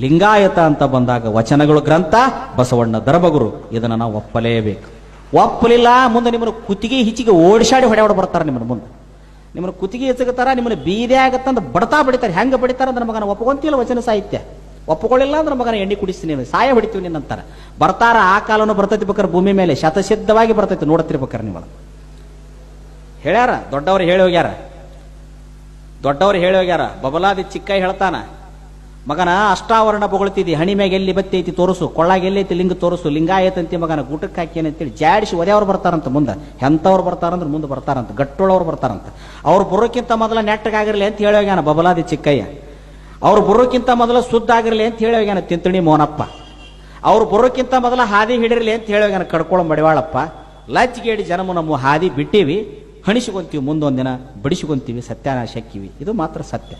ಲಿಂಗಾಯತ ಅಂತ ಬಂದಾಗ ವಚನಗಳು ಗ್ರಂಥ, ಬಸವಣ್ಣ ಧರ್ಮಗುರು, ಇದನ್ನು ನಾವು ಒಪ್ಪಲೇಬೇಕು. ಒಪ್ಪಲಿಲ್ಲ ಮುಂದೆ ನಿಮ್ಮನ್ನು ಕುತ್ತಿಗೆ ಹಿಚ್ಚಿಗೆ ಓಡಿಸಾಡಿ ಹೊಡೆಯೋಡು ಬರ್ತಾರೆ. ನಿಮ್ಮನ್ನು ಮುಂದೆ ನಿಮ್ಮನ್ನು ಕುತ್ತಿಗೆ ಹೆಚ್ಚುತ್ತಾರ, ನಿಮ್ಮನ್ನು ಬೀದೆ ಆಗತ್ತಂದು ಬಡ್ತಾ ಬಡಿತಾರೆ. ಹೆಂಗೆ ಬಡಿತಾರೆ ಅಂದ್ರೆ ಮಗನ ಒಪ್ಕೊಂತಿಲ್ಲ ವಚನ ಸಾಹಿತ್ಯ, ಒಪ್ಪಕೊಳ್ಳಿಲ್ಲ ಅಂದ್ರೆ ಮಗನ ಎಣ್ಣೆ ಕುಡಿಸ್ತೀನಿ, ಸಾಯ ಹೊಡಿತೀವಿ ನಿನ್ನಂತಾರೆ ಬರ್ತಾರ. ಆ ಕಾಲನು ಬರ್ತೈತಿ ಬೇಕಾರೆ ಭೂಮಿ ಮೇಲೆ ಶತಸಿದ್ಧವಾಗಿ ಬರ್ತೈತಿ, ನೋಡ್ತಿರ್ಬೇಕಾರೆ ನೀವು ಹೇಳ್ಯಾರ. ದೊಡ್ಡವ್ರು ಹೇಳಿ ಹೋಗ್ಯಾರ, ಬಬಲಾದಿ ಚಿಕ್ಕ ಹೇಳ್ತಾನ, ಮಗನ ಅಷ್ಟಾವರಣ ಬೊಗಳ್ತಿದ್ದಿ, ಹಣಿ ಮ್ಯಾಗ ಎಲ್ಲಿ ಬತ್ತೈತಿ ತೋರಿಸು, ಕೊಳ್ಳಾಗ ಎಲ್ಲೈತಿ ಲಿಂಗ ತೋರಿಸು, ಲಿಂಗಾಯತಂತಿ ಮಗನ ಗೂಟಕ್ಕೆ ಹಾಕಿ ಅಂತೇಳಿ ಜಾಡಿಸಿ ಒದೆಯವ್ರು ಬರ್ತಾರಂತ. ಮುಂದೆ ಎಂಥವ್ರು ಬರ್ತಾರಂದ್ರೆ ಮುಂದೆ ಬರ್ತಾರಂತ, ಗಟ್ಟೋಳವ್ರು ಬರ್ತಾರಂತ. ಅವ್ರು ಬರೋಕ್ಕಿಂತ ಮೊದಲ ನೆಟ್ಟಗಾಗಿರ್ಲಿ ಅಂತ ಹೇಳಿ ಹೋಗ್ಯಾನ ಬಬಲಾದಿ ಚಿಕ್ಕಯ್ಯ. ಅವ್ರು ಬರೋಕ್ಕಿಂತ ಮೊದಲು ಶುದ್ಧ ಆಗಿರ್ಲಿ ಅಂತ ಹೇಳಿ ಹೋಗ್ಯಾನ ತಿಂತಣಿ ಮೋನಪ್ಪ. ಅವ್ರು ಬರೋಕ್ಕಿಂತ ಮೊದಲ ಹಾದಿ ಹಿಡಿರ್ಲಿ ಅಂತ ಹೇಳಿ ಹೋಗ್ಯಾನ ಕಡ್ಕೊಳ ಮಡಿವಾಳಪ್ಪ. ಲಜ್ಜಿಗೇಡಿ ಜನಮು ನಮ್ಮ ಹಾದಿ ಬಿಟ್ಟಿವಿ, ಹಣಿಸ್ಕೊಂತೀವಿ, ಮುಂದೊಂದಿನ ಬಡಿಸ್ಕೊಂತೀವಿ, ಸತ್ಯನಾಶ ಹಾಕಿವಿ. ಇದು ಮಾತ್ರ ಸತ್ಯ.